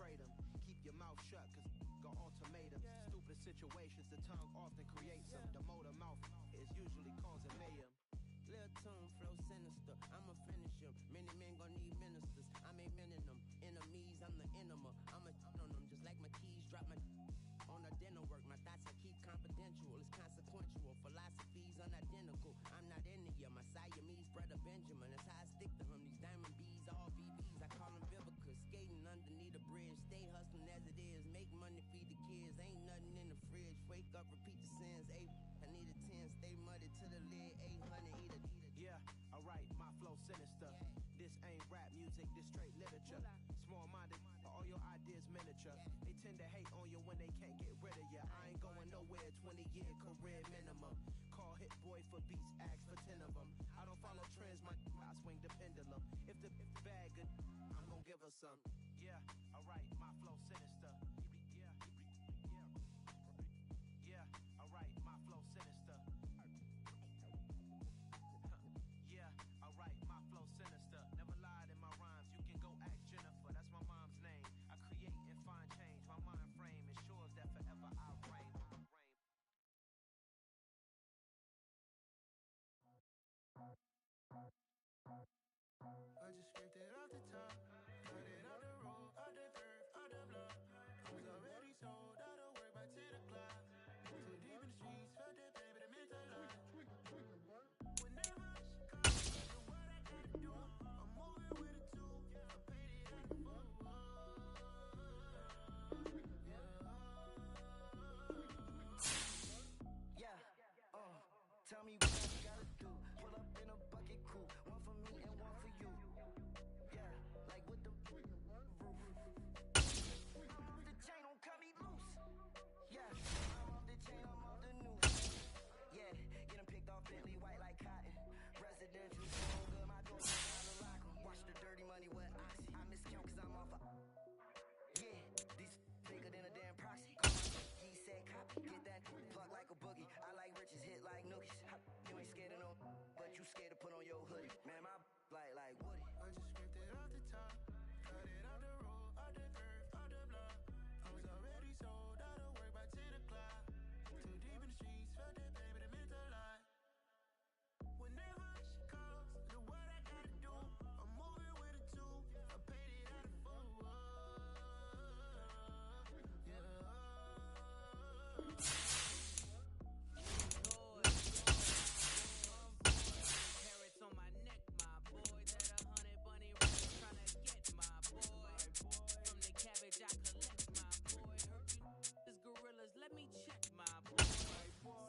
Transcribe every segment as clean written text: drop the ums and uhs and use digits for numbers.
afraid them. Keep your mouth shut, cause got ultimatums. Stupid situations, the tongue often creates them. The motor mouth is usually causing mayhem. Lil' tune, flow sinister, I'ma finish him. Many men gon' need ministers, I'm a men in them. Enemies, I'm the enema, I'ma on them. Just like my keys, drop my on the dinner work. My thoughts I keep confidential, it's consequential. Philosophies unidentical, I'm not in here. My Siamese brother Benjamin, that's how I stick to him. These diamond bees, all VVs, I call them Vivica. Skating underneath a bridge, stay hustling as it is. Make money, feed the kids, ain't nothing in the fridge. Wake up, repeat the sins, I need a 10, stay muddy to the lid, 800, eat a. Yeah, alright, my flow sinister. This ain't rap music, this straight literature. Small-minded, all your ideas miniature. They tend to hate on you when they can't get rid of you. I ain't going nowhere, 20-year career minimum. Call Hit Boy for beats, ask for 10 of them. I don't follow trends, I swing the pendulum. If the bag good, I'm gonna give her some. Yeah, alright, my flow sinister. Yeah, alright, my flow sinister. Yeah, alright, my flow sinister. Never lied in my rhymes, you can go ask Jennifer, that's my mom's name. I create and find change, my mind frame ensures that forever I reign. I just scraped it off the top, cut it off the road, off the turf, off the block. I was already sold out of work by 10 o'clock. Too deep in the streets, felt that pain, but it meant a lot. Whenever she calls, you know what I gotta do. I'm moving with a two, I paid it out the full. Tell me what I gotta do. Pull up in a bucket crew, one for me and one for you. Yeah, like with the roof. I'm off the chain, don't cut me loose. Yeah, I'm off the chain, I'm off the news. Yeah, getting picked off Bentley, white like cotton. Residential, so good, my doors out of lock 'em. Watch the dirty money with Oxy. I miscount cause I'm off a. Yeah, these bigger than a damn proxy. He said copy, get that plug like a boogie. I like riches, hit like nookies. You ain't scared of no, but you scared to put on your hoodie. Man, my like Woody. I just scraped it off the top, cut it off the road, off the turf, off the block. I was already sold out of work by 10 o'clock. Too deep in the streets, felt that pain, but it meant a lot. Whenever she calls, you know what I gotta do. I'm moving with a two, I paid it out of full. Carrots on my neck, my boy. That 100 bunny rabbits tryna get my boy. From the cabbage I collect, my boy. Heard you this gorillas, let me check, my boy.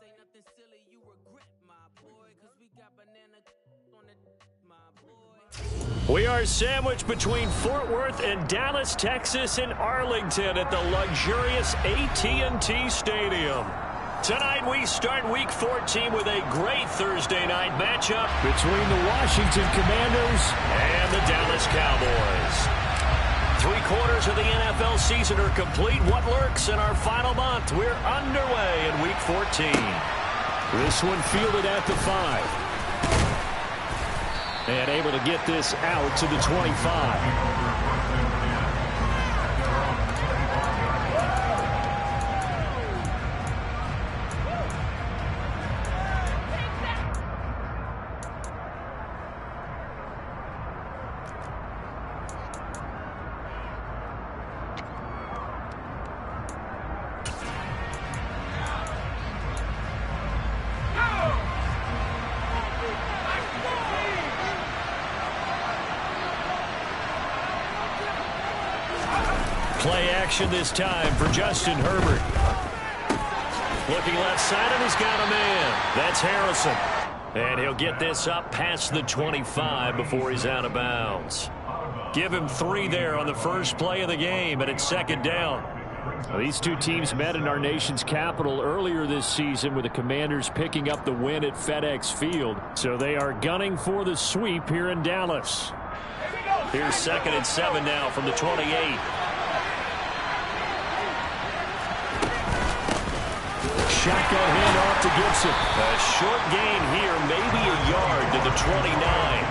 Say nothing silly, you regret, my boy. Cause we got banana on the my boy. We are sandwiched between Fort Worth and Dallas, Texas, and Arlington at the luxurious AT&T Stadium. Tonight we start Week 14 with a great Thursday night matchup between the Washington Commanders and the Dallas Cowboys. 3/4 of the NFL season are complete. What lurks in our final month? We're underway in Week 14. This one fielded at the 5. And able to get this out to the 25. Play action this time for Justin Herbert. Looking left side, and he's got a man. That's Harrison. And he'll get this up past the 25 before he's out of bounds. Give him 3 there on the first play of the game, and it's second down. Well, these two teams met in our nation's capital earlier this season with the Commanders picking up the win at FedEx Field. So they are gunning for the sweep here in Dallas. Here's 2nd and 7 now from the 28. Shotgun handoff to Gibson. A short gain here, maybe a yard to the 29.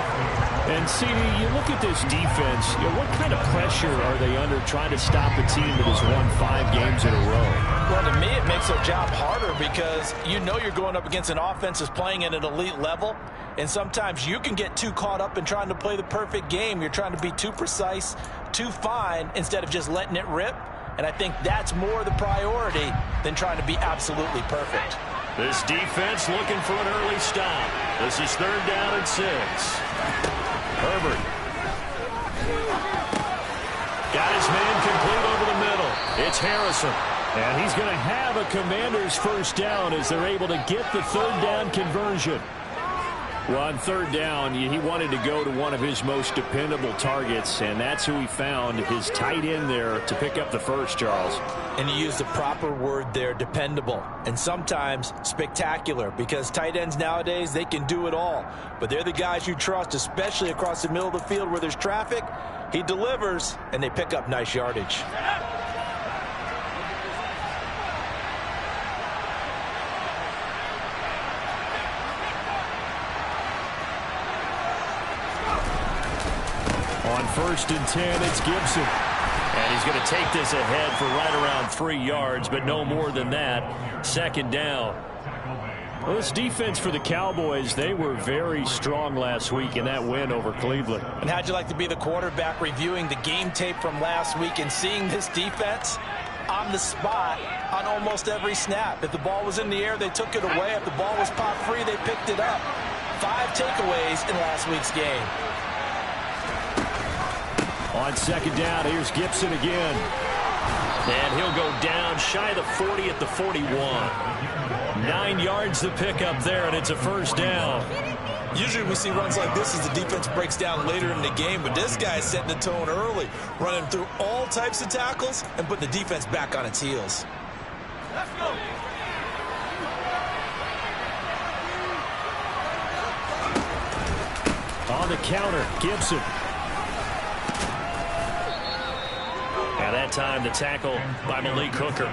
And, CD, you look at this defense, what kind of pressure are they under trying to stop a team that has won 5 games in a row? Well, to me, it makes their job harder because you know you're going up against an offense that's playing at an elite level, and sometimes you can get too caught up in trying to play the perfect game. You're trying to be too precise, too fine, instead of just letting it rip, and I think that's more the priority than trying to be absolutely perfect. This defense looking for an early stop. This is 3rd down and 6. Herbert. Got his man complete over the middle. It's Harrison. And he's going to have a Commanders first down as they're able to get the 3rd down conversion. Well, on 3rd down, he wanted to go to one of his most dependable targets, and that's who he found, his tight end there, to pick up the first, Charles. And you used the proper word there, dependable, and sometimes spectacular, because tight ends nowadays, they can do it all. But they're the guys you trust, especially across the middle of the field where there's traffic. He delivers, and they pick up nice yardage. On 1st and 10, it's Gibson. And he's going to take this ahead for right around 3 yards, but no more than that. 2nd down. Well, this defense for the Cowboys, they were very strong last week in that win over Cleveland. And how'd you like to be the quarterback reviewing the game tape from last week and seeing this defense on the spot on almost every snap? If the ball was in the air, they took it away. If the ball was popped free, they picked it up. 5 takeaways in last week's game. On 2nd down, here's Gibson again. And he'll go down shy of the 40 at the 41. 9 yards to pick up there, and it's a first down. Usually we see runs like this as the defense breaks down later in the game, but this guy's setting the tone early, running through all types of tackles and putting the defense back on its heels. Let's go. On the counter, Gibson. And that time the tackle by Malik Hooker.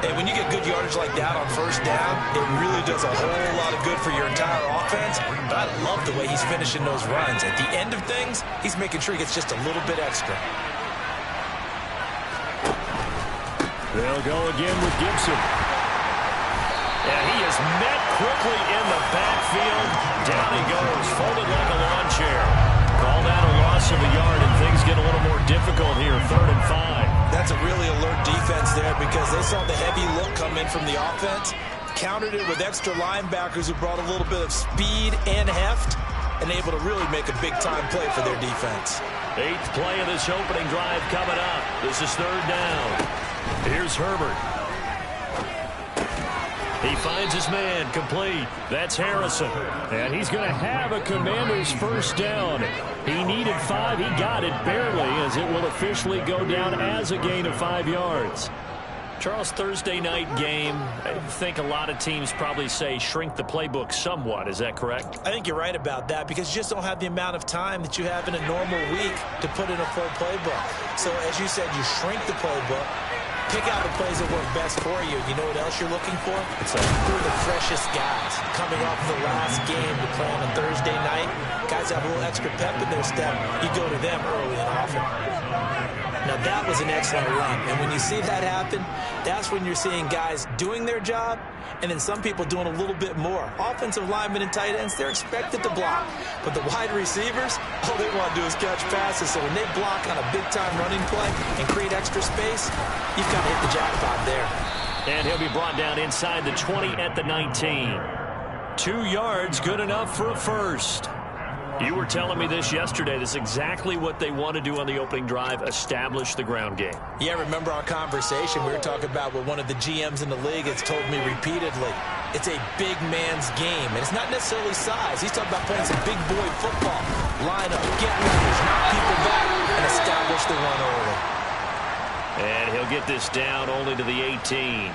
And when you get good yardage like that on first down, it really does a whole lot of good for your entire offense. But I love the way he's finishing those runs. At the end of things, he's making sure he gets just a little bit extra. They'll go again with Gibson. And he is met quickly in the backfield. Down he goes, folded like a lawn chair. Call that a loss of a yard, and things get a little more difficult here, 3rd and 5. That's a really alert defense there because they saw the heavy look come in from the offense, countered it with extra linebackers who brought a little bit of speed and heft, and able to really make a big-time play for their defense. 8th play of this opening drive coming up. This is 3rd down. Here's Herbert. He finds his man complete. That's Harrison. And he's going to have a Commanders first down. He needed 5. He got it barely, as it will officially go down as a gain of 5 yards. Charles, Thursday night game, I think a lot of teams probably say shrink the playbook somewhat. Is that correct? I think you're right about that because you just don't have the amount of time that you have in a normal week to put in a full playbook. So as you said, you shrink the playbook. Pick out the plays that work best for you. You know what else you're looking for? It's like who are the freshest guys coming off the last game to play on a Thursday night. Guys have a little extra pep in their step. You go to them early and often. Now that was an excellent run. And when you see that happen, that's when you're seeing guys doing their job and then some people doing a little bit more. Offensive linemen and tight ends, they're expected to block. But the wide receivers, all they want to do is catch passes. So when they block on a big-time running play and create extra space, you've got to hit the jackpot there. And he'll be brought down inside the 20 at the 19. 2 yards, good enough for a first. You were telling me this yesterday. This is exactly what they want to do on the opening drive, establish the ground game. Yeah, remember our conversation? We were talking about what one of the GMs in the league has told me repeatedly. It's a big man's game, and it's not necessarily size. He's talking about playing some big boy football. Line up, get numbers, knock people back, and establish the run early. And he'll get this down only to the 18.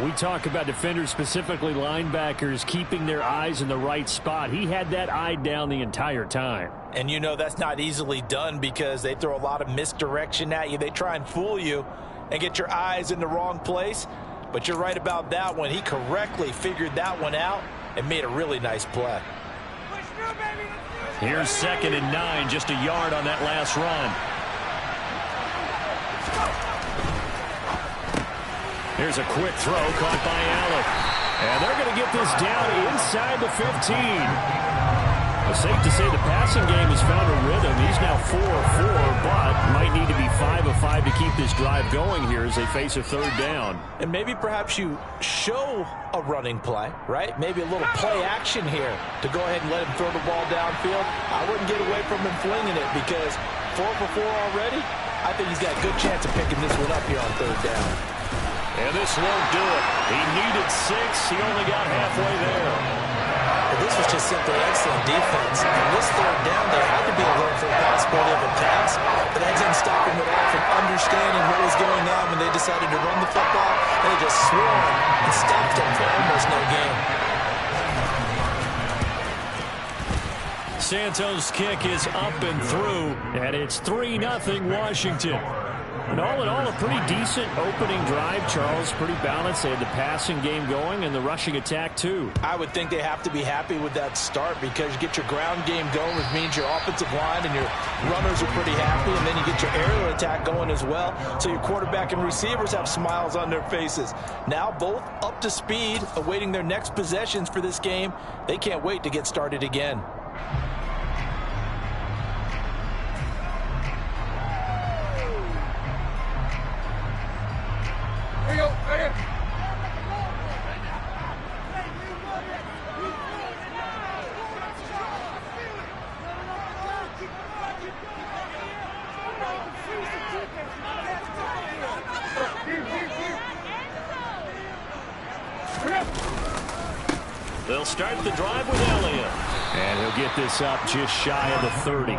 We talk about defenders, specifically linebackers, keeping their eyes in the right spot. He had that eye down the entire time. And you know that's not easily done because they throw a lot of misdirection at you. They try and fool you and get your eyes in the wrong place. But you're right about that one. He correctly figured that one out and made a really nice play. Push through, baby. Let's do Here's 2nd and 9, just a yard on that last run. Here's a quick throw caught by Allen. And they're going to get this down inside the 15. It's safe to say the passing game has found a rhythm. He's now 4 of 4, but might need to be 5 of 5 to keep this drive going here as they face a 3rd down. And maybe perhaps you show a running play, right? Maybe a little play action here to go ahead and let him throw the ball downfield. I wouldn't get away from him flinging it because 4 for 4 already. I think he's got a good chance of picking this one up here on 3rd down. And this won't do it. He needed 6. He only got halfway there. This was just simply excellent defense. On this 3rd down, there had to be a look for the possibility of a pass, but that didn't stop him at all from understanding what was going on when they decided to run the football. They just swarmed and stopped him for almost no gain. Santos' kick is up and through, and it's 3-0 Washington. And all in all, a pretty decent opening drive, Charles. Pretty balanced. They had the passing game going and the rushing attack, too. I would think they have to be happy with that start because you get your ground game going, which means your offensive line and your runners are pretty happy, and then you get your aerial attack going as well. So your quarterback and receivers have smiles on their faces. Now both up to speed, awaiting their next possessions for this game. They can't wait to get started again. They'll start the drive with Elliott. And he'll get this up just shy of the 30.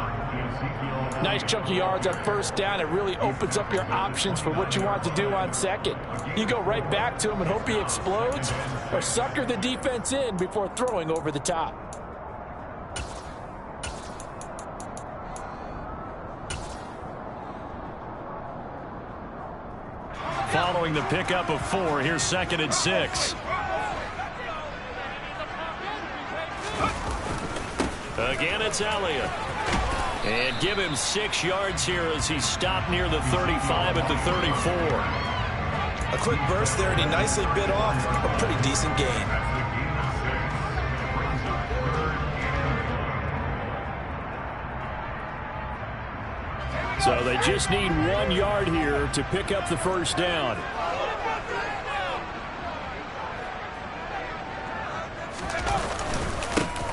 Nice chunk of yards on 1st down. It really opens up your options for what you want to do on 2nd. You go right back to him and hope he explodes, or sucker the defense in before throwing over the top. Following the pickup of 4, here's 2nd and 6. Again, it's Elliott. And give him 6 yards here as he stopped near the 35 at the 34. A quick burst there, and he nicely bit off a pretty decent gain. So they just need 1 yard here to pick up the 1st down.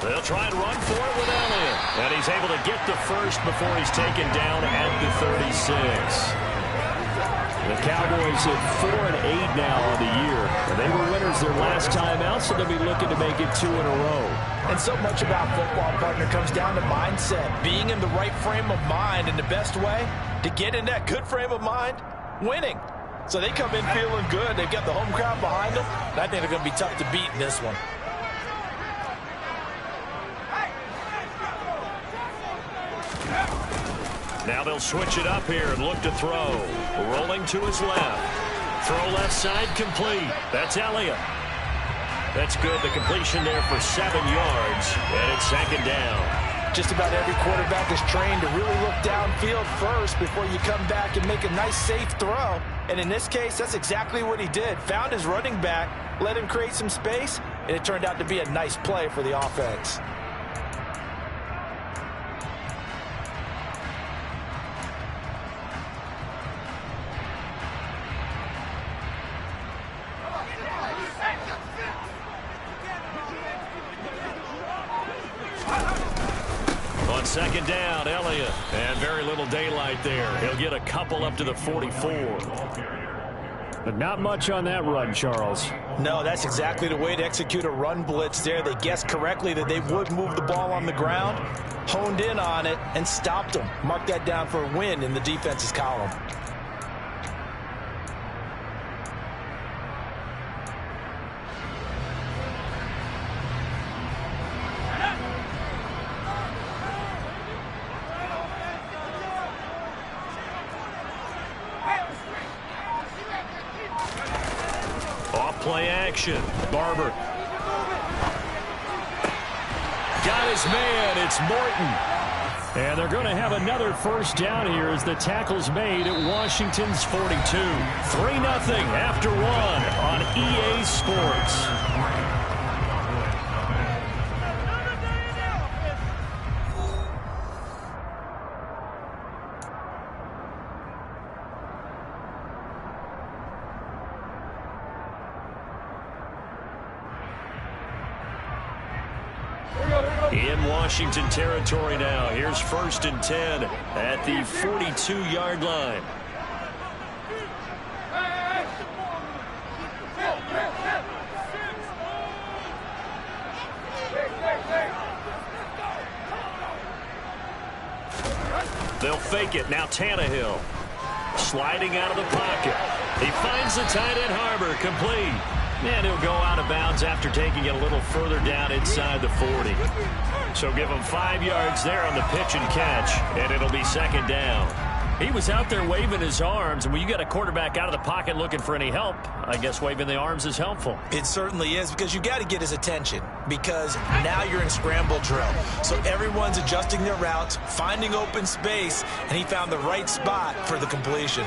They'll try and run for it with Elliott. And he's able to get the 1st before he's taken down at the 36. The Cowboys at 4-8 now on the year. And they were winners their last time out, so they'll be looking to make it 2 in a row. And so much about football, partner, comes down to mindset. Being in the right frame of mind, and the best way to get in that good frame of mind, winning. So they come in feeling good. They've got the home crowd behind them. And I think they're going to be tough to beat in this one. Now they'll switch it up here and look to throw. Rolling to his left. Throw left side complete. That's Elliott. That's good. The completion there for 7 yards. And it's 2nd down. Just about every quarterback is trained to really look downfield first before you come back and make a nice, safe throw. And in this case, that's exactly what he did. Found his running back, let him create some space, and it turned out to be a nice play for the offense. On 2nd down, Elliott. And very little daylight there. He'll get a couple up to the 44. But not much on that run, Charles. No, that's exactly the way to execute a run blitz there. They guessed correctly that they would move the ball on the ground, honed in on it, and stopped them. Mark that down for a win in the defense's column. Play action. Barber. Got got his man. It's Morton. And they're going to have another first down here as the tackle's made at Washington's 42. 3-0 after 1 on EA Sports. In Washington territory now. Here's 1st and 10 at the 42-yard line. They'll fake it. Now Tannehill sliding out of the pocket. He finds the tight end Harbor, complete. And he'll go out of bounds after taking it a little further down inside the 40. So give him 5 yards there on the pitch and catch, and it'll be 2nd down. He was out there waving his arms, and when you get a quarterback out of the pocket looking for any help, I guess waving the arms is helpful. It certainly is, because you got to get his attention, because now you're in scramble drill. So everyone's adjusting their routes, finding open space, and he found the right spot for the completion.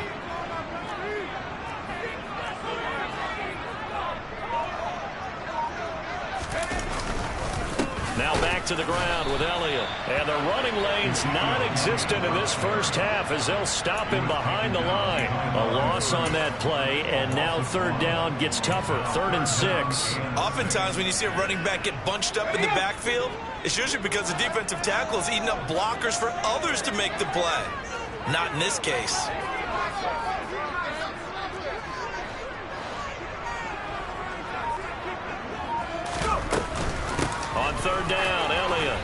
Now back to the ground with Elliott. And the running lane's non-existent in this first half as they'll stop him behind the line. A loss on that play, and now 3rd down gets tougher. 3rd and 6. Oftentimes when you see a running back get bunched up in the backfield, it's usually because the defensive tackle is eating up blockers for others to make the play. Not in this case. On 3rd down, Elliott.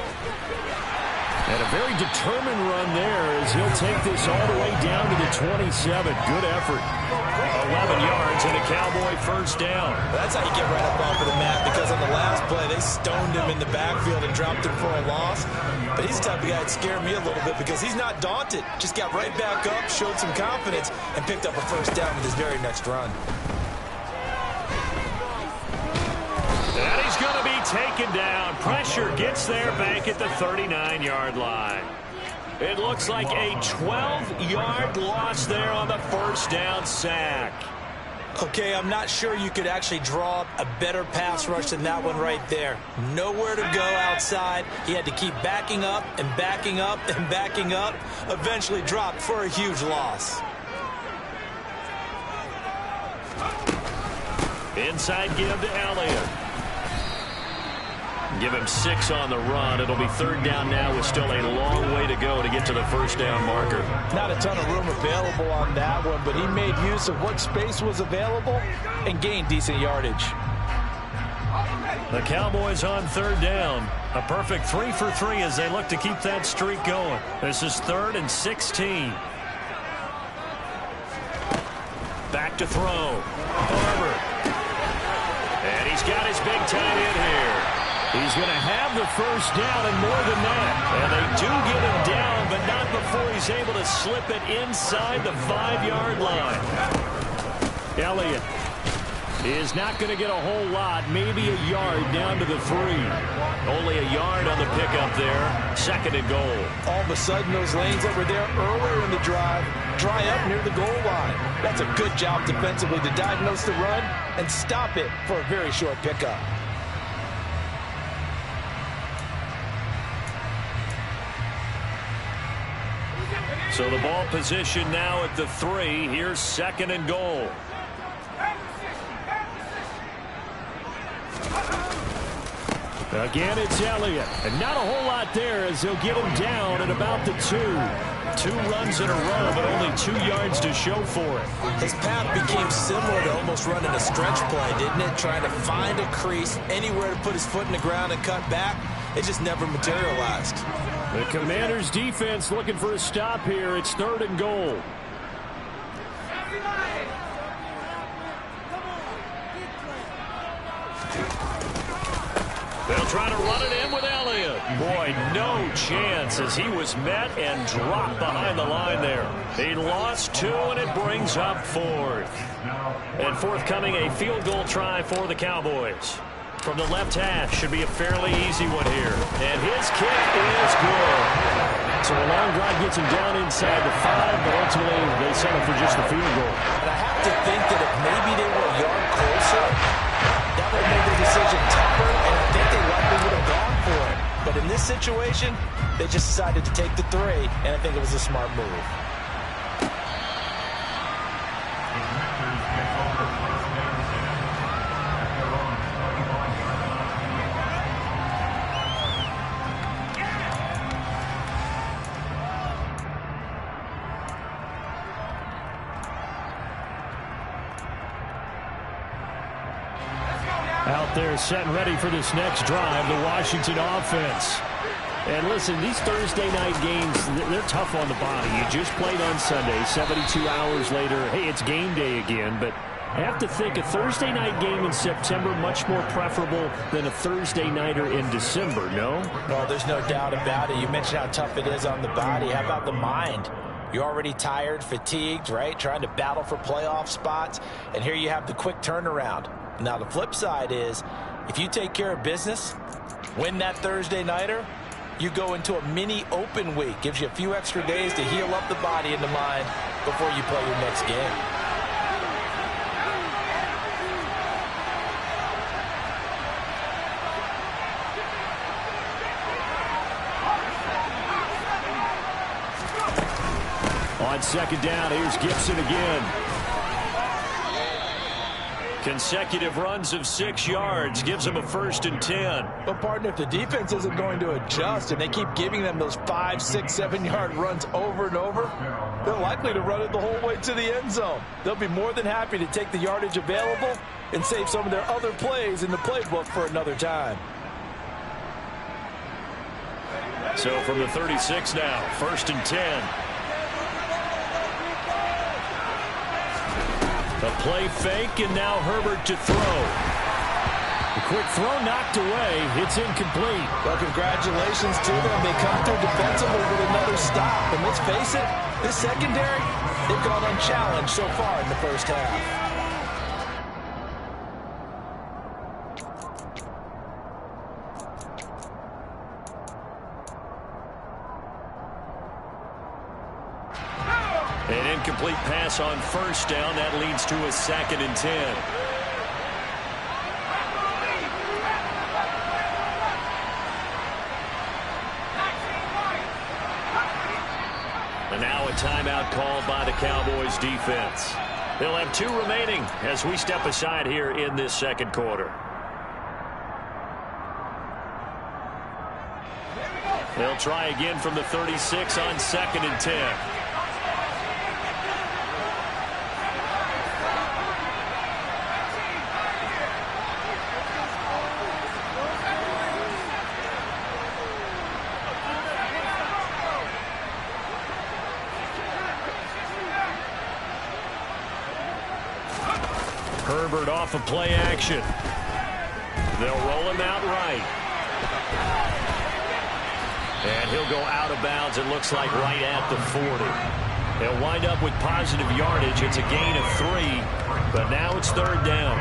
And a very determined run there as he'll take this all the way down to the 27. Good effort. 11 yards and a Cowboy 1st down. That's how you get right up off of the mat, because on the last play, they stoned him in the backfield and dropped him for a loss. But he's the type of guy that scared me a little bit because he's not daunted. Just got right back up, showed some confidence, and picked up a 1st down with his very next run. And he's going to be taken down. Pressure gets there back at the 39-yard line. It looks like a 12-yard loss there on the 1st down sack. Okay, I'm not sure you could actually draw up a better pass rush than that one right there. Nowhere to go outside. He had to keep backing up and backing up and backing up. Eventually dropped for a huge loss. Inside give to Elliott. Give him 6 on the run. It'll be 3rd down now with still a long way to go to get to the 1st down marker. Not a ton of room available on that one, but he made use of what space was available and gained decent yardage. The Cowboys on 3rd down. A perfect 3 for 3 as they look to keep that streak going. This is 3rd and 16. Back to throw. Harbor. And he's got his big tight end here. He's going to have the 1st down and more than that. And they do get him down, but not before he's able to slip it inside the 5-yard line. Elliott is not going to get a whole lot, maybe a yard down to the 3. Only a yard on the pickup there. 2nd and goal. All of a sudden, those lanes that were there earlier in the drive dry up near the goal line. That's a good job defensively to diagnose the run and stop it for a very short pickup. So the ball position now at the 3. Here's 2nd and goal. Again, it's Elliott. And not a whole lot there as he'll get him down at about the 2. 2 runs in a row, but only 2 yards to show for it. His path became similar to almost running a stretch play, didn't it? Trying to find a crease, anywhere to put his foot in the ground and cut back. It just never materialized. The Commanders' defense looking for a stop here. It's 3rd and goal. They'll try to run it in with Elliott. Boy, no chance as he was met and dropped behind the line there. He lost 2, and it brings up 4th. And forthcoming, a field goal try for the Cowboys. from the left hash. Should be a fairly easy one here. And his kick is good. So a long drive gets him down inside the 5, but ultimately they settle for just the field goal. And I have to think that if maybe they were a yard closer, that would have made the decision tougher, and I think they likely would have gone for it. But in this situation, they just decided to take the 3, and I think it was a smart move. Out there set and ready for this next drive, the Washington offense. And listen, these Thursday night games, they're tough on the body. You just played on Sunday, 72 hours later, hey, it's game day again. But I have to think a Thursday night game in September much more preferable than a Thursday nighter in December, no? Well, there's no doubt about it. You mentioned how tough it is on the body. How about the mind? You're already tired, fatigued, right? Trying to battle for playoff spots. And here you have the quick turnaround. Now, the flip side is, if you take care of business, win that Thursday nighter, you go into a mini open week. Gives you a few extra days to heal up the body and the mind before you play your next game. On second down, here's Gibson again. Consecutive runs of 6 yards gives them a 1st and 10. But, partner, if the defense isn't going to adjust and they keep giving them those 5, 6, 7-yard runs over and over, they're likely to run it the whole way to the end zone. They'll be more than happy to take the yardage available and save some of their other plays in the playbook for another time. So from the 36 now, 1st and 10. A play fake, and now Herbert to throw. The quick throw knocked away. It's incomplete. Well, congratulations to them. They come through defensively with another stop. And let's face it, this secondary, they've gone unchallenged so far in the first half. An incomplete pass on 1st down. That leads to a 2nd and 10. And now a timeout called by the Cowboys defense. They'll have 2 remaining as we step aside here in this second quarter. They'll try again from the 36 on 2nd and 10. Herbert off of play action. They'll roll him out right. And he'll go out of bounds, it looks like, right at the 40. They'll wind up with positive yardage. It's a gain of 3, but now it's 3rd down.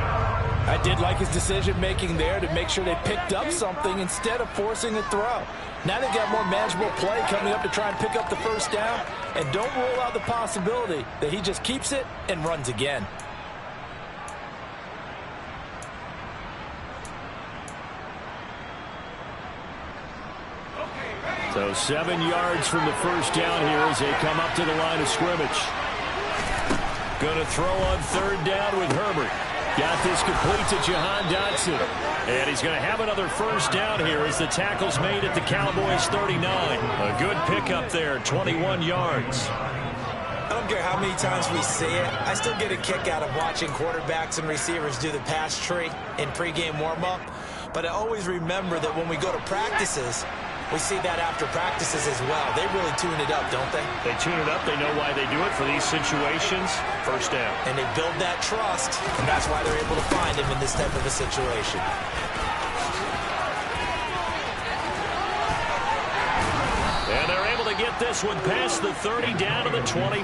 I did like his decision-making there to make sure they picked up something instead of forcing a throw. Now they've got more manageable play coming up to try and pick up the 1st down. And don't rule out the possibility that he just keeps it and runs again. So 7 yards from the 1st down here as they come up to the line of scrimmage. Going to throw on 3rd down with Herbert. Got this complete to Jahan Dotson. And he's going to have another 1st down here as the tackle's made at the Cowboys 39. A good pickup there, 21 yards. I don't care how many times we see it. I still get a kick out of watching quarterbacks and receivers do the pass tree in pregame warm-up. But I always remember that when we go to practices, we see that after practices as well. They really tune it up, don't they? They tune it up. They know why they do it for these situations. 1st down. And they build that trust, and that's why they're able to find him in this type of a situation. And they're able to get this one past the 30 down to the 25.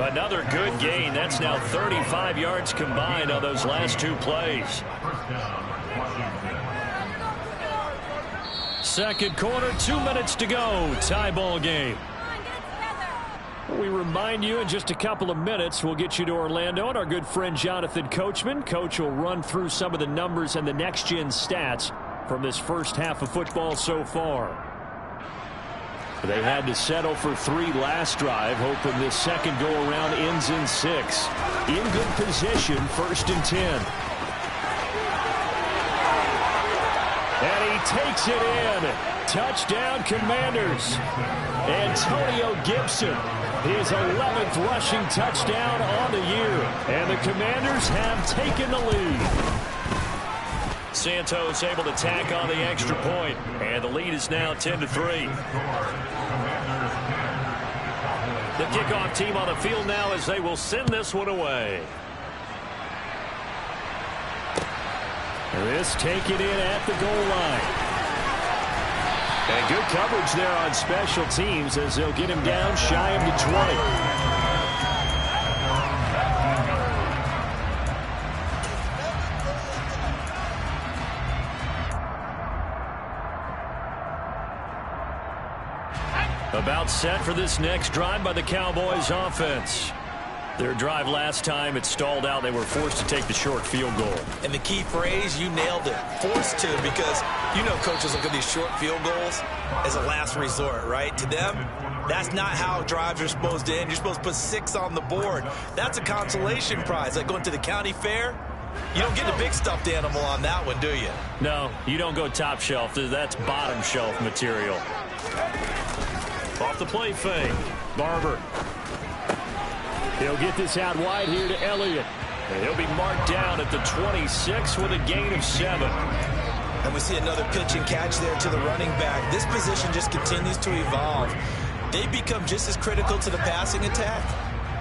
Another good gain. That's now 35 yards combined on those last two plays. Second quarter, 2 minutes to go. Tie ball game. We remind you in just a couple of minutes we'll get you to Orlando and our good friend Jonathan Coachman. Coach will run through some of the numbers and the next-gen stats from this first half of football so far. They had to settle for 3 last drive, hoping this second go-around ends in 6. In good position, 1st and 10. And he takes it in. Touchdown, Commanders. Antonio Gibson, his 11th rushing touchdown on the year. And the Commanders have taken the lead. Santos able to tack on the extra point, and the lead is now 10-3. The kickoff team on the field now as they will send this one away. This taken in at the goal line. And good coverage there on special teams as they'll get him down shy of the 20. About set for this next drive by the Cowboys offense. Their drive last time, it stalled out. They were forced to take the short field goal. And the key phrase, you nailed it. Forced to, because you know coaches look at these short field goals as a last resort, right? To them, that's not how drives are supposed to end. You're supposed to put 6 on the board. That's a consolation prize. Like going to the county fair, you don't get a big stuffed animal on that one, do you? No, you don't go top shelf. That's bottom shelf material. Off the play fake. Barber. He'll get this out wide here to Elliott. And he'll be marked down at the 26 with a gain of 7. And we see another pitch and catch there to the running back. This position just continues to evolve. They become just as critical to the passing attack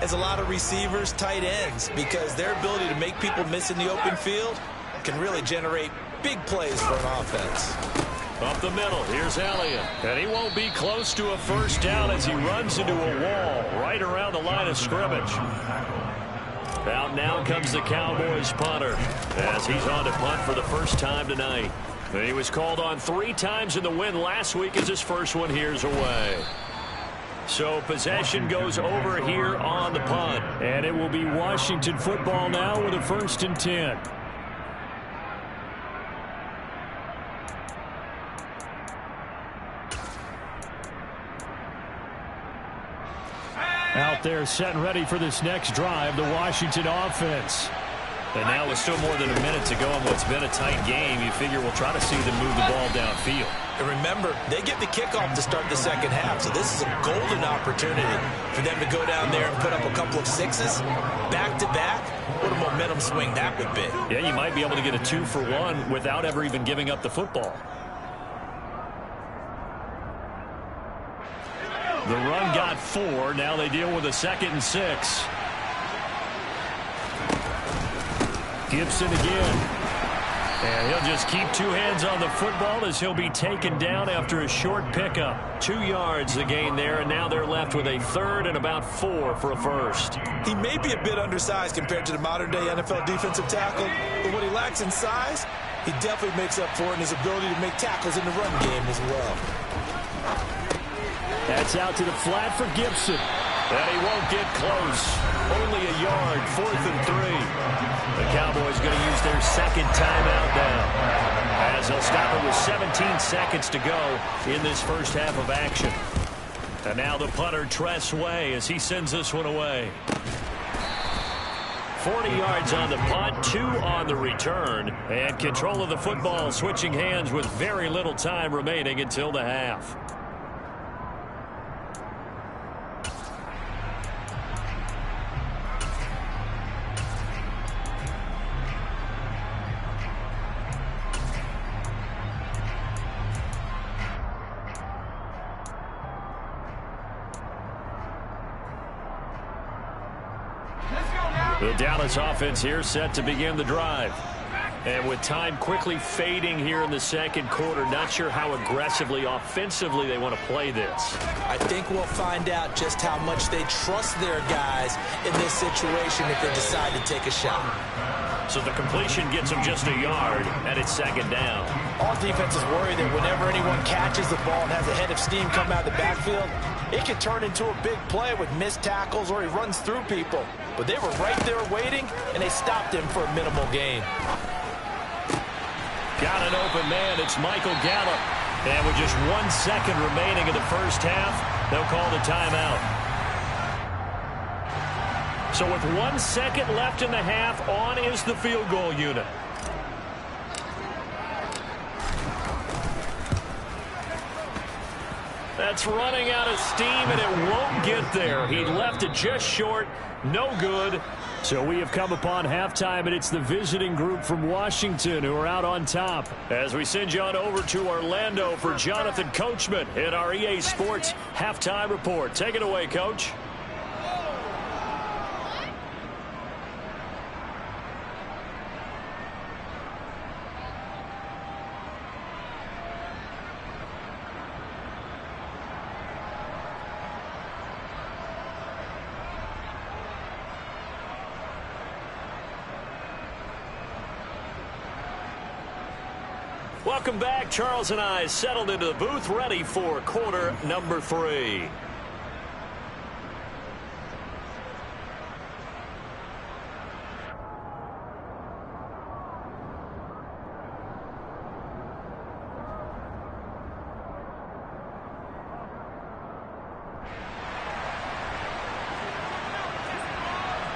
as a lot of receivers, tight ends, because their ability to make people miss in the open field can really generate big plays for an offense. Up the middle, here's Elliott. And he won't be close to a first down as he runs into a wall right around the line of scrimmage. Out now comes the Cowboys punter as he's on to punt for the first time tonight. And he was called on 3 times in the win last week as his first one here's away. So possession goes over here on the punt. And it will be Washington football now with a 1st and 10. Out there set and ready for this next drive, the Washington offense. And now with still more than a minute to go in what's been a tight game, you figure we'll try to see them move the ball downfield. And remember, they get the kickoff to start the second half, so this is a golden opportunity for them to go down there and put up a couple of 6s back-to-back. What a momentum swing that would be. Yeah, you might be able to get a 2-for-1 without ever even giving up the football. The run got 4. Now they deal with a 2nd and 6. Gibson again. And he'll just keep 2 hands on the football as he'll be taken down after a short pickup. 2 yards the gain there, and now they're left with a 3rd and about 4 for a first. He may be a bit undersized compared to the modern-day NFL defensive tackle, but what he lacks in size, he definitely makes up for in his ability to make tackles in the run game as well. That's out to the flat for Gibson. And he won't get close. Only a yard, 4th and 3. The Cowboys going to use their 2nd timeout now, as they'll stop it with 17 seconds to go in this first half of action. And now the punter, Tress Way, as he sends this one away. 40 yards on the punt, 2 on the return, and control of the football switching hands with very little time remaining until the half. The Dallas offense here set to begin the drive. And with time quickly fading here in the second quarter, not sure how aggressively, offensively they want to play this. I think we'll find out just how much they trust their guys in this situation if they decide to take a shot. So the completion gets them just a yard, and it's second down. All defenses worry that whenever anyone catches the ball and has a head of steam come out of the backfield, it can turn into a big play with missed tackles or he runs through people. But they were right there waiting, and they stopped him for a minimal gain. Got an open man. It's Michael Gallup. And with just 1 second remaining in the first half, they'll call the timeout. So with 1 second left in the half, on is the field goal unit. That's running out of steam, and it won't get there. He left it just short. No good. So we have come upon halftime, and it's the visiting group from Washington who are out on top. As we send you on over to Orlando for Jonathan Coachman in our EA Sports Halftime Report. Take it away, Coach. Welcome back. Charles and I settled into the booth, ready for quarter number 3.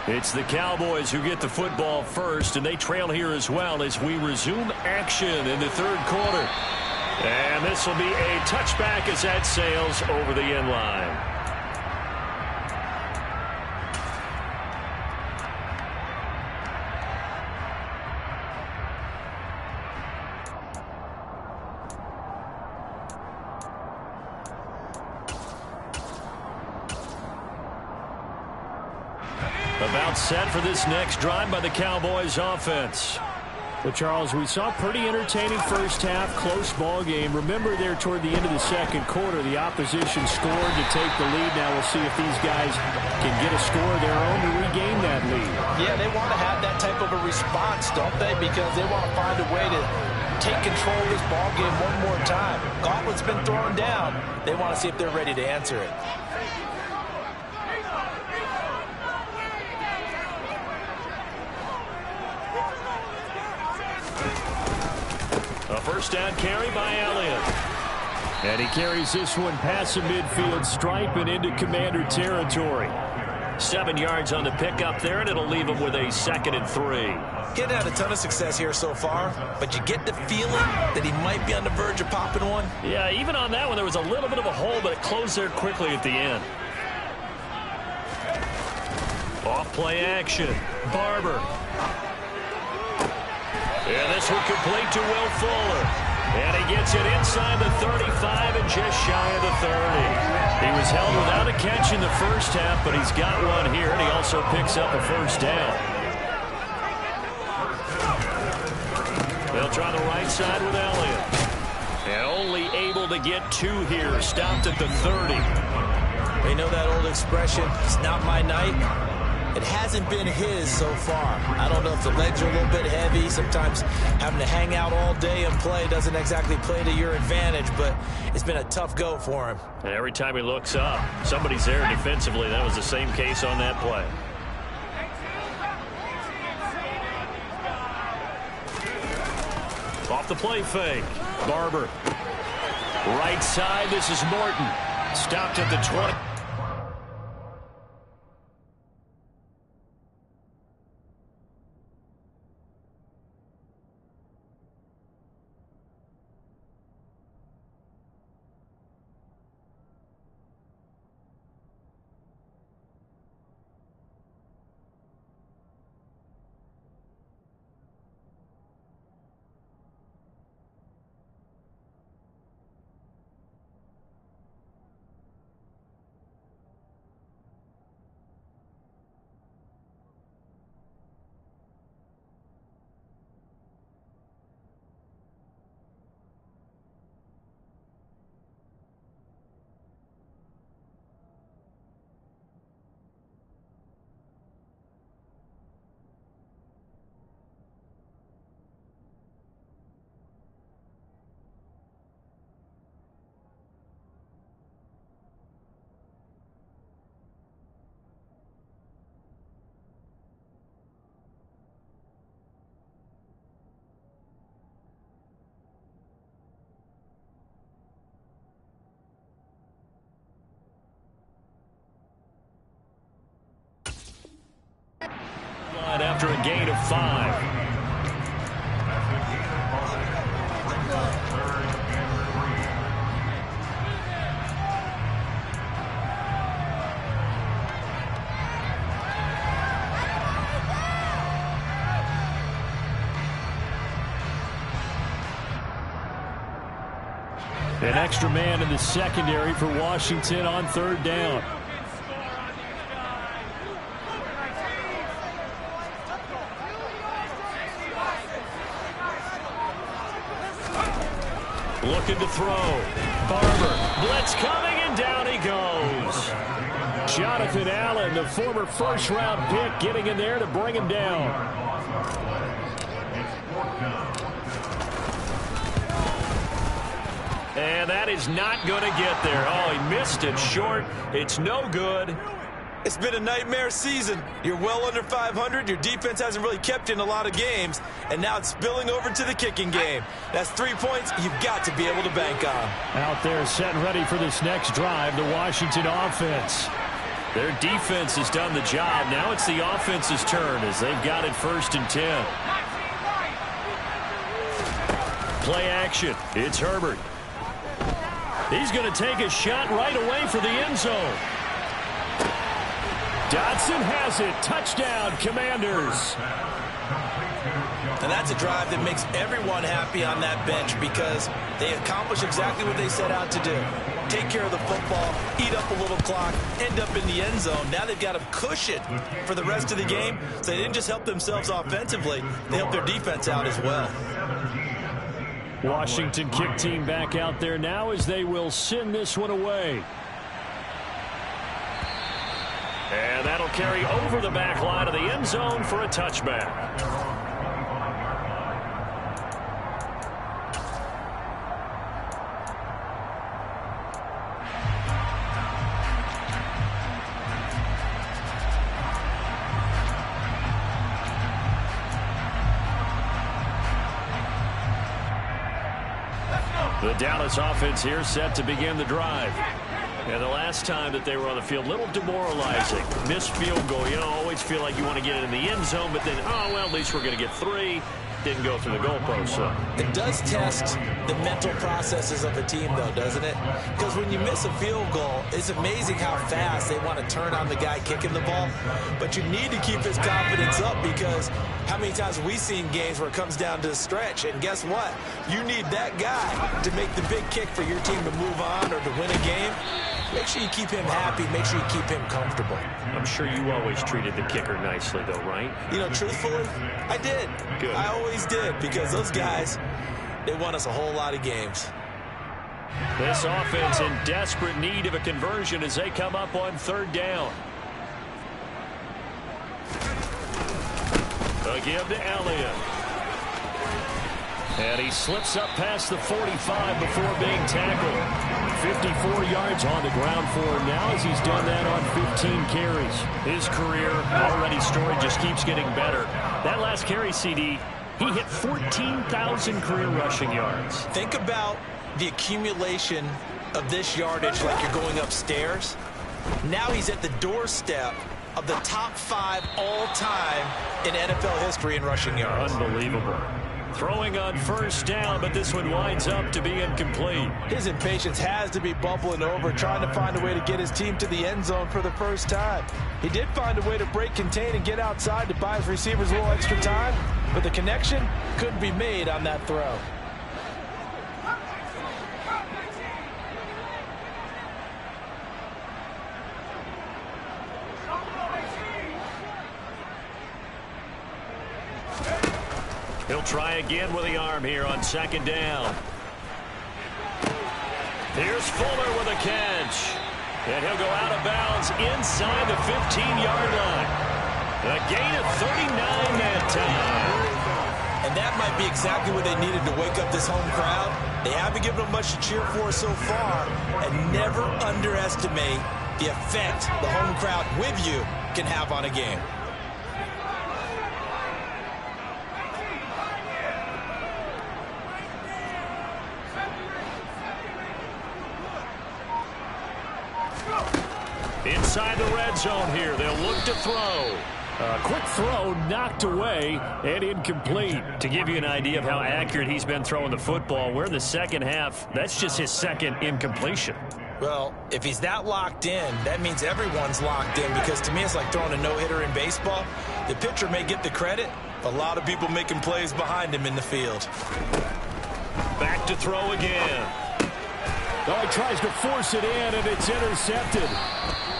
It's the Cowboys who get the football first, and they trail here as well as we resume action in the third quarter. And this will be a touchback as that sails over the end line. About set for this next drive by the Cowboys offense. Well, Charles, we saw a pretty entertaining first half, close ball game. Remember there toward the end of the second quarter, the opposition scored to take the lead. Now we'll see if these guys can get a score of their own to regain that lead. Yeah, they want to have that type of a response, don't they? Because they want to find a way to take control of this ball game one more time. Gauntlet's been thrown down. They want to see if they're ready to answer it. A first down carry by Elliott. And he carries this one past the midfield stripe and into Commander territory. 7 yards on the pickup there, and it'll leave him with a 2nd and 3. Getting had a ton of success here so far, but you get the feeling that he might be on the verge of popping one. Yeah, even on that one, there was a little bit of a hole, but it closed there quickly at the end. Off-play action. Barber. And this one complete to Will Fuller. And he gets it inside the 35 and just shy of the 30. He was held without a catch in the first half, but he's got one here, and he also picks up a first down. They'll try the right side with Elliott. And only able to get 2 here. Stopped at the 30. You know that old expression, it's not my night? It hasn't been his so far. I don't know if the legs are a little bit heavy. Sometimes having to hang out all day and play doesn't exactly play to your advantage, but it's been a tough go for him. And every time he looks up, somebody's there defensively. That was the same case on that play. Off the play fake. Barber. Right side, this is Morton. Stopped at the 20. after a gain of 5. An extra man in the secondary for Washington on 3rd down. Looking to throw. Barber. Blitz coming, and down he goes. Jonathan Allen, the former first-round pick, getting in there to bring him down. And that is not going to get there. Oh, he missed it short. It's no good. It's been a nightmare season. You're well under 500. Your defense hasn't really kept you in a lot of games. And now it's spilling over to the kicking game. That's 3 points you've got to be able to bank on. Out there set and ready for this next drive, the Washington offense. Their defense has done the job. Now it's the offense's turn as they've got it 1st and 10. Play action. It's Herbert. He's going to take a shot right away for the end zone. Dodson has it. Touchdown, Commanders. And that's a drive that makes everyone happy on that bench because they accomplish exactly what they set out to do. Take care of the football, eat up a little clock, end up in the end zone. Now they've got a cushion for the rest of the game. So they didn't just help themselves offensively, they helped their defense out as well. Washington kick team back out there now as they will send this one away. And that'll carry over the back line of the end zone for a touchback. The Dallas offense here set to begin the drive. And the last time that they were on the field, a little demoralizing. Missed field goal. You know, always feel like you want to get it in the end zone, but then, oh, well, at least we're going to get 3. Didn't go through the goalpost. So it does test the mental processes of a team, though, doesn't it? Because when you miss a field goal, it's amazing how fast they want to turn on the guy kicking the ball. But you need to keep his confidence up because how many times have we seen games where it comes down to the stretch? And guess what? You need that guy to make the big kick for your team to move on or to win a game. Make sure you keep him happy. Make sure you keep him comfortable. I'm sure you always treated the kicker nicely, though, right? You know, truthfully, I did. Good. I always did because those guys, they won us a whole lot of games. This offense in desperate need of a conversion as they come up on 3rd down. A give to Elliott. And he slips up past the 45 before being tackled. 54 yards on the ground for him now as he's done that on 15 carries. His career already storied, just keeps getting better. That last carry, CD, he hit 14,000 career rushing yards. Think about the accumulation of this yardage like you're going upstairs. Now he's at the doorstep of the top 5 all-time in NFL history in rushing yards. Unbelievable. Throwing on 1st down, but this one winds up to be incomplete. His impatience has to be bubbling over, trying to find a way to get his team to the end zone for the first time. He did find a way to break contain and get outside to buy his receivers a little extra time, but the connection couldn't be made on that throw. He'll try again with the arm here on 2nd down. Here's Fuller with a catch. And he'll go out of bounds inside the 15-yard line. A gain of 39 that time. And that might be exactly what they needed to wake up this home crowd. They haven't given them much to cheer for so far. And never underestimate the effect the home crowd with you can have on a game. Inside the red zone here. They'll look to throw. A quick throw knocked away and incomplete. To give you an idea of how accurate he's been throwing the football, we're in the second half. That's just his second incompletion. Well, if he's that locked in, that means everyone's locked in, because to me it's like throwing a no-hitter in baseball. The pitcher may get the credit, but a lot of people making plays behind him in the field. Back to throw again. Oh, he tries to force it in, and it's intercepted.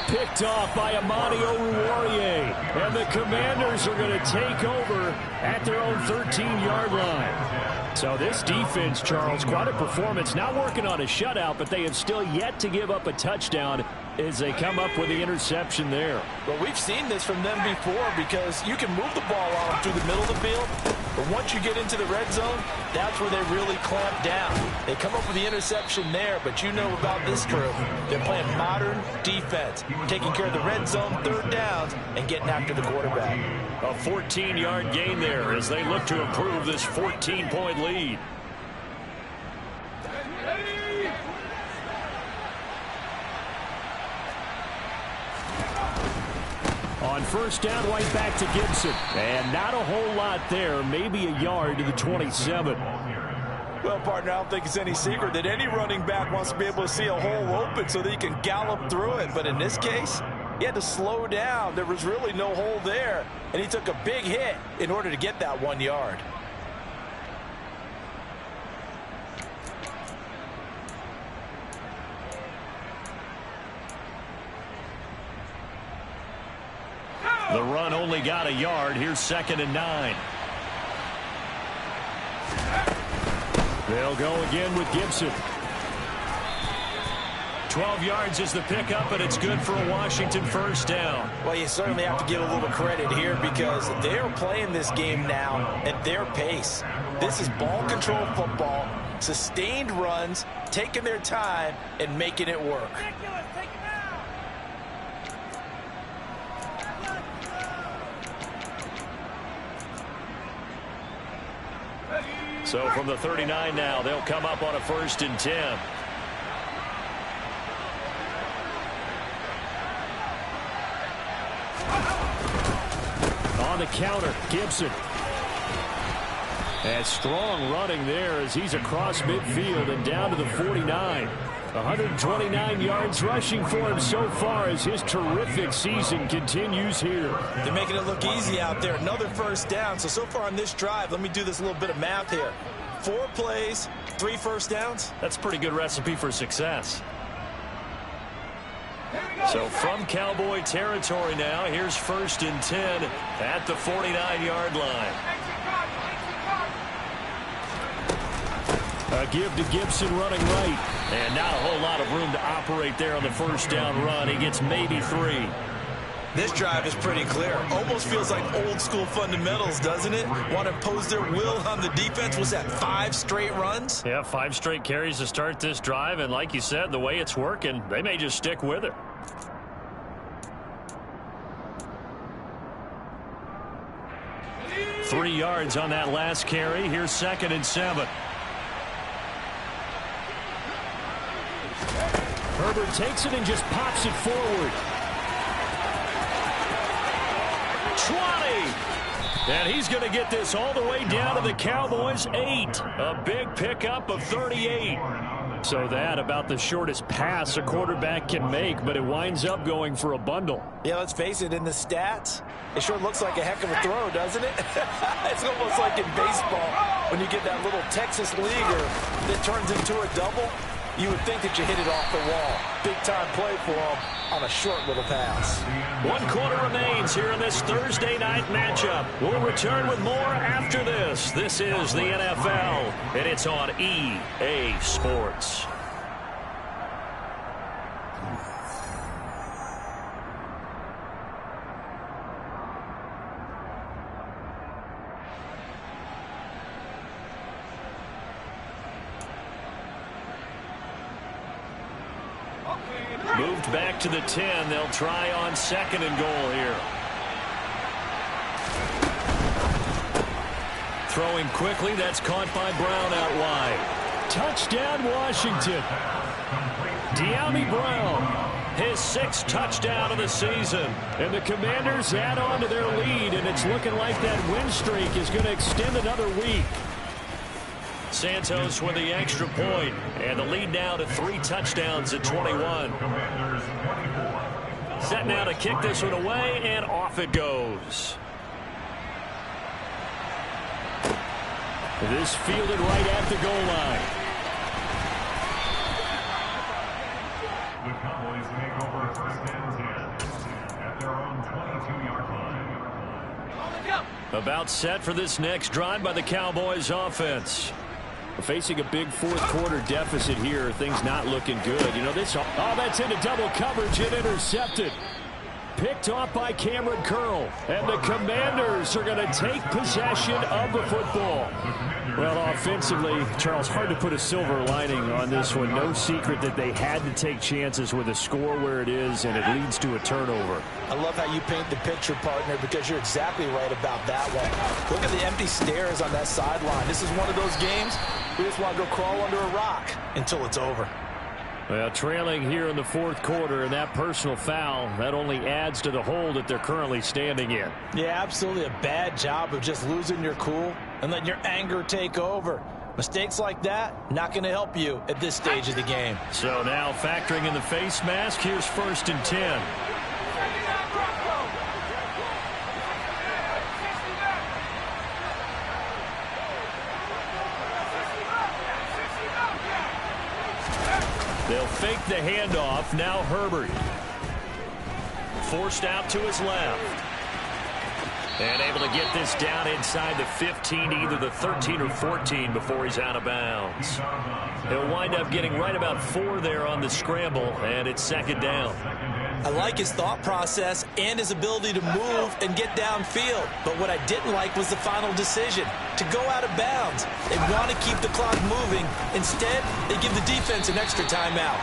Picked off by Amani Oruwariye. And the Commanders are going to take over at their own 13-yard line. So this defense, Charles, quite a performance. Not working on a shutout, but they have still yet to give up a touchdown as they come up with the interception there. Well, we've seen this from them before, because you can move the ball on them through the middle of the field, but once you get into the red zone, that's where they really clamp down. They come up with the interception there, but you know about this crew. They're playing modern defense, taking care of the red zone, third downs, and getting after the quarterback. A 14-yard gain there as they look to improve this 14-point lead. On first down, right back to Gibson. And not a whole lot there, maybe a yard to the 27. Well, partner, I don't think it's any secret that any running back wants to be able to see a hole open so that he can gallop through it. But in this case, he had to slow down. There was really no hole there, and he took a big hit in order to get that 1 yard. The run only got a yard. Here's 2nd and 9. They'll go again with Gibson. 12 yards is the pickup, and it's good for a Washington first down. Well, you certainly have to give a little credit here, because they're playing this game now at their pace. This is ball control football, sustained runs, taking their time, and making it work. So from the 39 now, they'll come up on a 1st and 10. On the counter, Gibson. And strong running there as he's across midfield and down to the 49. 129 yards rushing for him so far as his terrific season continues here. They're making it look easy out there. Another first down. So far on this drive, let me do this little bit of math here. 4 plays, 3 first downs. That's a pretty good recipe for success. So from Cowboy territory now, here's 1st and 10 at the 49-yard line. A give to Gibson running right. And not a whole lot of room to operate there on the first down run. He gets maybe 3. This drive is pretty clear. Almost feels like old school fundamentals, doesn't it? Want to impose their will on the defense. Was that 5 straight runs? Yeah, 5 straight carries to start this drive. And like you said, the way it's working, they may just stick with it. Three yards on that last carry. Here's 2nd and 7. Herbert takes it and just pops it forward. 20. And he's going to get this all the way down to the Cowboys' 8. A big pickup of 38. So that about the shortest pass a quarterback can make, but it winds up going for a bundle. Yeah, let's face it, in the stats, it sure looks like a heck of a throw, doesn't it? It's almost like in baseball when you get that little Texas leaguer that turns into a double. You would think that you hit it off the wall. Big-time play for him on a short little pass. 1 quarter remains here in this Thursday night matchup. We'll return with more after this. This is the NFL, and it's on EA Sports. Moved back to the 10. They'll try on 2nd and goal here. Throwing quickly. That's caught by Brown out wide. Touchdown, Washington. De'Ami Brown. his 6th touchdown of the season. And the Commanders add on to their lead, and it's looking like that win streak is going to extend another week. Santos with the extra point, and the lead now to 3 touchdowns at 21. Set now to kick this one away, and off it goes. This fielded right at the goal line. The Cowboys make over 1st and 10 at their own 22-yard line. About set for this next drive by the Cowboys offense. Facing a big 4th quarter deficit here. Things not looking good. You know, this, that's into double coverage and intercepted. Picked off by Cameron Curl. And the Commanders are going to take possession of the football. Well, offensively, Charles, hard to put a silver lining on this one. No secret that they had to take chances with a score where it is, and it leads to a turnover. I love how you paint the picture, partner, because you're exactly right about that one. Look at the empty stares on that sideline. This is one of those games we just want to go crawl under a rock until it's over. Well, trailing here in the 4th quarter, and that personal foul, that only adds to the hole that they're currently standing in. Yeah, absolutely a bad job of just losing your cool and letting your anger take over. Mistakes like that, not going to help you at this stage of the game. So now factoring in the face mask, here's 1st and 10. They'll fake the handoff. Now Herbert. Forced out to his left. And able to get this down inside the 15, either the 13 or 14 before he's out of bounds. He'll wind up getting right about 4 there on the scramble, and it's 2nd down. I like his thought process and his ability to move and get downfield. But what I didn't like was the final decision, to go out of bounds. They want to keep the clock moving. Instead, they give the defense an extra timeout.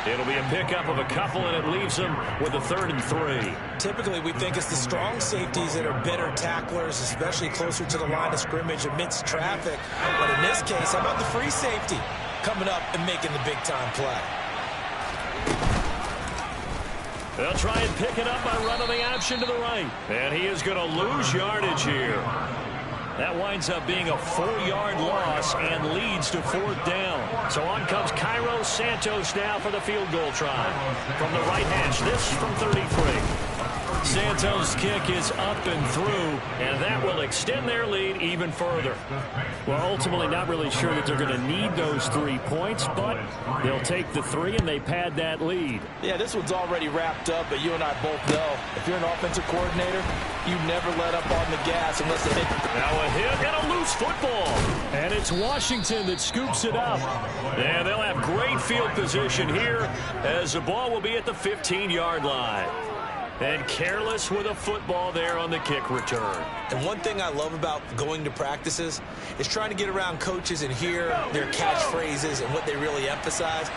It'll be a pickup of a couple, and it leaves them with a 3rd and 3. Typically, we think it's the strong safeties that are better tacklers, especially closer to the line of scrimmage amidst traffic. But in this case, how about the free safety coming up and making the big-time play? They'll try and pick it up by running the option to the right. And he is going to lose yardage here. That winds up being a 4-yard loss and leads to 4th down. So on comes Cairo Santos now for the field goal try. From the right hash, this from 33. Santos' kick is up and through, and that will extend their lead even further. Well, ultimately not really sure that they're going to need those 3 points, but they'll take the 3 and they pad that lead. Yeah, this one's already wrapped up, but you and I both know if you're an offensive coordinator, you never let up on the gas unless they hit. Now a hit and a loose football. And it's Washington that scoops it up. And they'll have great field position here as the ball will be at the 15-yard line. And careless with a football there on the kick return. And one thing I love about going to practices is trying to get around coaches and hear their catchphrases and what they really emphasize.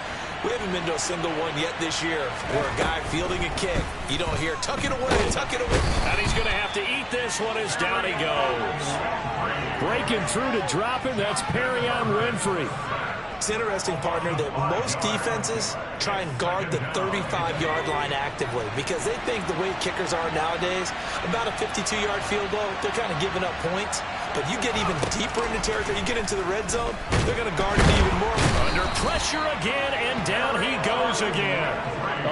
We haven't been to a single one yet this year where a guy fielding a kick, you don't hear, tuck it away, tuck it away. And he's going to have to eat this one as down he goes. Breaking through to drop it, that's Perrion Winfrey. It's interesting, partner, that most defenses try and guard the 35-yard line actively because they think the way kickers are nowadays, about a 52-yard field goal, they're kind of giving up points. But you get even deeper into territory, you get into the red zone, they're going to guard it even more. Under pressure again, and down he goes again.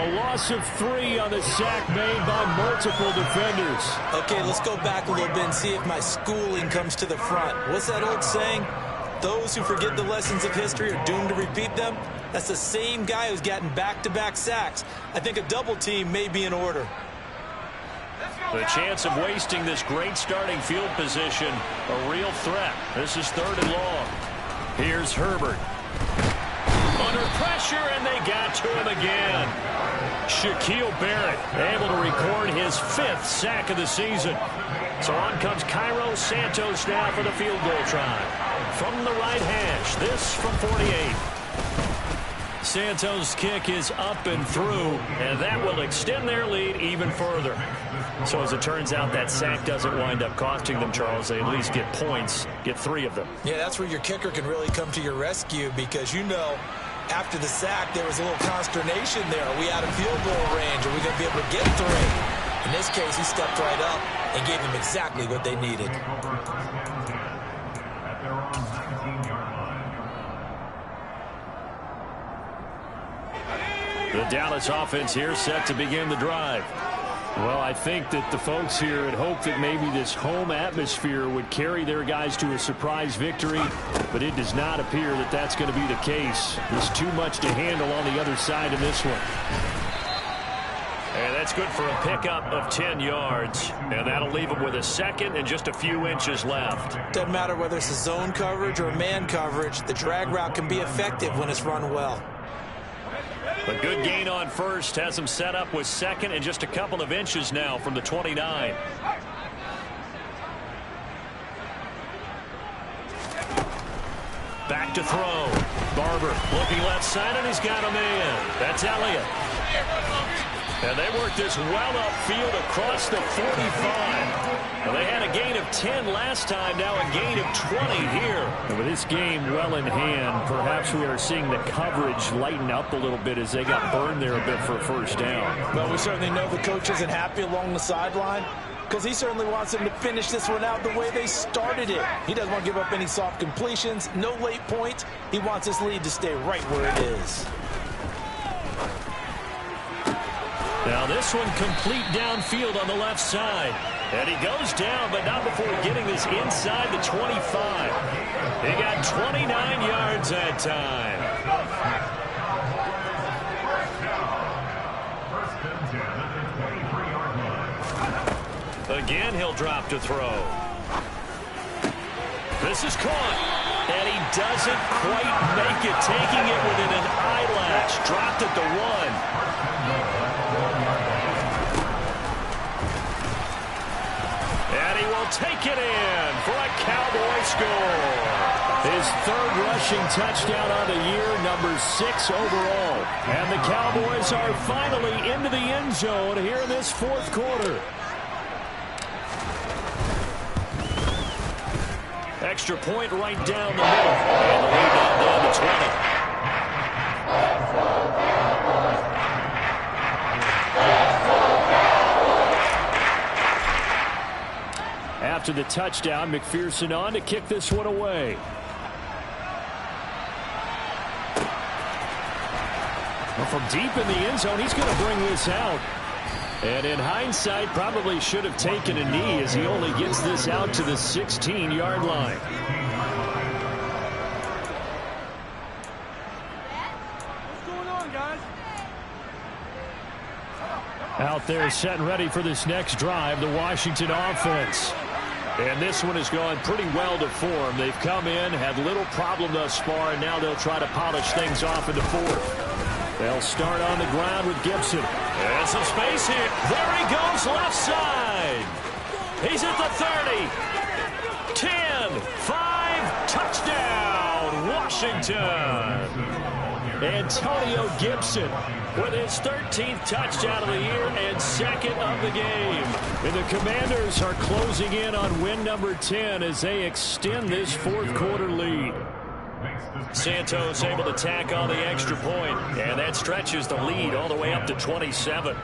A loss of 3 on the sack made by multiple defenders. Okay, let's go back a little bit and see if my schooling comes to the front. What's that old saying? Those who forget the lessons of history are doomed to repeat them. That's the same guy who's gotten back-to-back sacks. I think a double team may be in order. The chance of wasting this great starting field position, a real threat. This is 3rd and long. Here's Herbert. Under pressure, and they got to him again. Shaquille Barrett able to record his 5th sack of the season. So on comes Cairo Santos now for the field goal try. From the right hash, this from 48. Santos' kick is up and through, and that will extend their lead even further. So as it turns out, that sack doesn't wind up costing them, Charles. They at least get points, get 3 of them. Yeah, that's where your kicker can really come to your rescue because you know After the sack, there was a little consternation there. Are we out of field goal range? Are we going to be able to get 3? In this case, he stepped right up and gave them exactly what they needed. At their own 19-yard line. The Dallas offense here set to begin the drive. Well, I think that the folks here had hoped that maybe this home atmosphere would carry their guys to a surprise victory, but it does not appear that that's going to be the case. There's too much to handle on the other side in this one. And that's good for a pickup of 10 yards. And that'll leave them with a second and just a few inches left. Doesn't matter whether it's a zone coverage or man coverage. The drag route can be effective when it's run well. A good gain on first has them set up with second and just a couple of inches now from the 29. Back to throw. Barber looking left side, and he's got a man. That's Elliott. And they worked this well upfield across the 45. Well, they had a gain of 10 last time, now a gain of 20 here. And with this game well in hand, perhaps we are seeing the coverage lighten up a little bit as they got burned there a bit for a first down. Well, we certainly know the coach isn't happy along the sideline because he certainly wants them to finish this one out the way they started it. He doesn't want to give up any soft completions, no late points. He wants his lead to stay right where it is. Now this one complete downfield on the left side. And he goes down, but not before getting this inside the 25. He got 29 yards that time. First and 10 at the 23-yard line. Again, he'll drop to throw. This is caught. And he doesn't quite make it, taking it within an eyelash. Dropped at the 1. And he will take it in for a Cowboy score. His third rushing touchdown on the year, number 6 overall. And the Cowboys are finally into the end zone here in this fourth quarter. Extra point right down the middle. And the lead now down to 20. After the touchdown, McPherson on to kick this one away. Well, from deep in the end zone, he's going to bring this out. And in hindsight, probably should have taken a knee as he only gets this out to the 16-yard line. What's going on, guys? Out there set and ready for this next drive, the Washington offense. And this one has gone pretty well to form. They've come in, had little problem thus far, and now they'll try to polish things off in the fourth. They'll start on the ground with Gibson. And some space here. There he goes, left side. He's at the 30. 10, 5, touchdown, Washington. Antonio Gibson with his 13th touchdown of the year and second of the game. And the Commanders are closing in on win number 10 as they extend this fourth quarter lead. Santos able to tack on the extra point, and that stretches the lead all the way up to 27.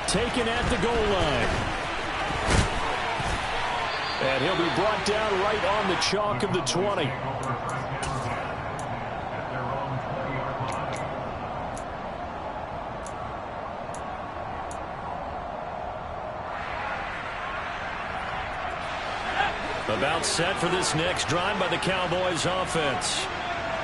Taken at the goal line. And he'll be brought down right on the chalk of the 20. About set for this next drive by the Cowboys offense.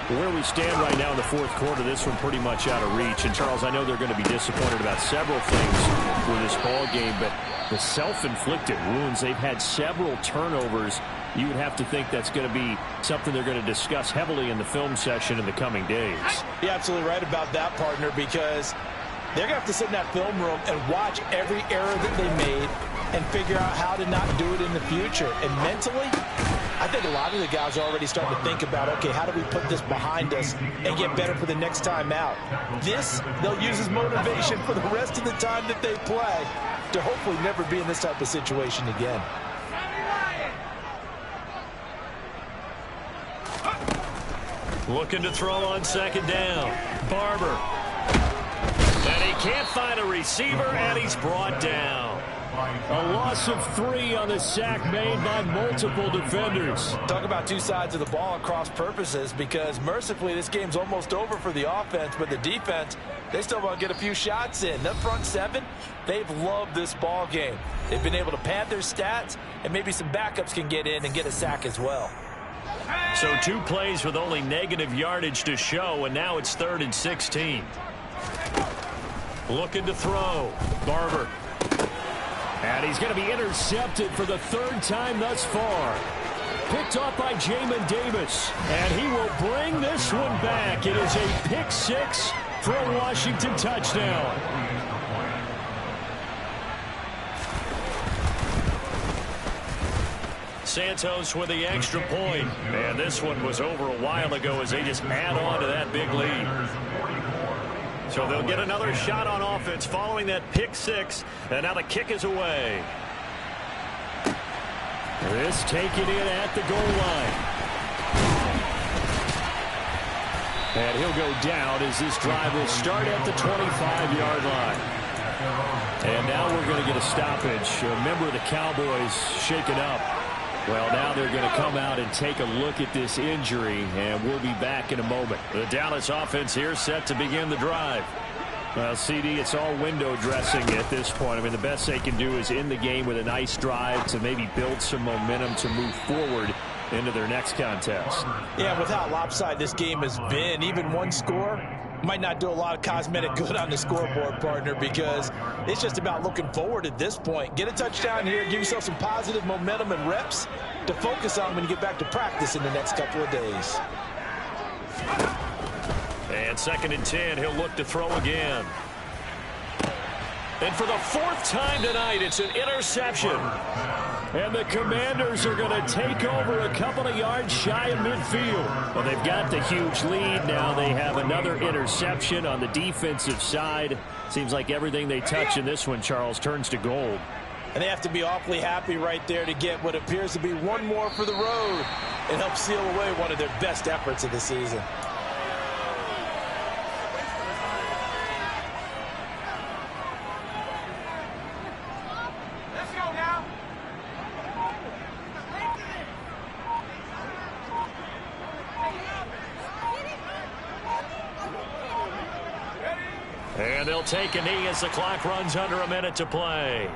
Where we stand right now in the fourth quarter, this one pretty much out of reach. And, Charles, I know they're going to be disappointed about several things for this ball game, but the self-inflicted wounds, they've had several turnovers. You would have to think that's going to be something they're going to discuss heavily in the film session in the coming days. You're absolutely right about that, partner, because they're going to have to sit in that film room and watch every error that they made and figure out how to not do it in the future. And mentally, I think a lot of the guys are already starting to think about, okay, how do we put this behind us and get better for the next time out? This, they'll use as motivation for the rest of the time that they play to hopefully never be in this type of situation again. Looking to throw on second down. Barber. And he can't find a receiver, and he's brought down. A loss of 3 on the sack made by multiple defenders. Talk about two sides of the ball at cross purposes, because mercifully this game's almost over for the offense, but the defense, they still want to get a few shots in. That front seven, they've loved this ball game. They've been able to pad their stats, and maybe some backups can get in and get a sack as well. So 2 plays with only negative yardage to show, and now it's 3rd and 16. Looking to throw. Barber. And he's going to be intercepted for the 3rd time thus far. Picked off by Jamin Davis. And he will bring this one back. It is a pick 6 for a Washington touchdown. Santos with the extra point. And this one was over a while ago as they just add on to that big lead. So they'll get another shot on offense following that pick 6. And now the kick is away. This taken in at the goal line. And he'll go down as this drive will start at the 25-yard line. And now we're going to get a stoppage. A member of the Cowboys shaken up. Well, now they're going to come out and take a look at this injury, and we'll be back in a moment. The Dallas offense here set to begin the drive. Well, CD, it's all window dressing at this point. I mean, the best they can do is end the game with a nice drive to maybe build some momentum to move forward into their next contest. Yeah, with how lopsided this game has been, even one score might not do a lot of cosmetic good on the scoreboard, partner, because it's just about looking forward at this point. Get a touchdown here, give yourself some positive momentum and reps to focus on when you get back to practice in the next couple of days. And 2nd and 10, he'll look to throw again. And for the 4th time tonight, it's an interception. And the Commanders are going to take over a couple of yards shy of midfield. Well, they've got the huge lead. Now they have another interception on the defensive side. Seems like everything they touch in this one, Charles, turns to gold. And they have to be awfully happy right there to get what appears to be one more for the road and help seal away one of their best efforts of the season. And they'll take a knee as the clock runs under a minute to play.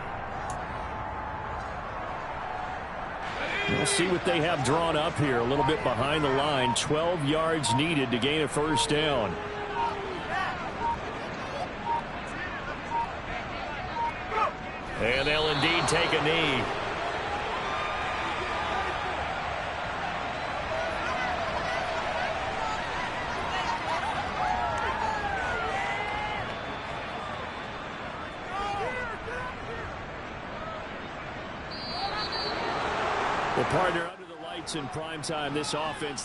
We'll see what they have drawn up here. A little bit behind the line. 12 yards needed to gain a 1st down. And they'll indeed take a knee. Well, partner, under the lights in prime time, this offense,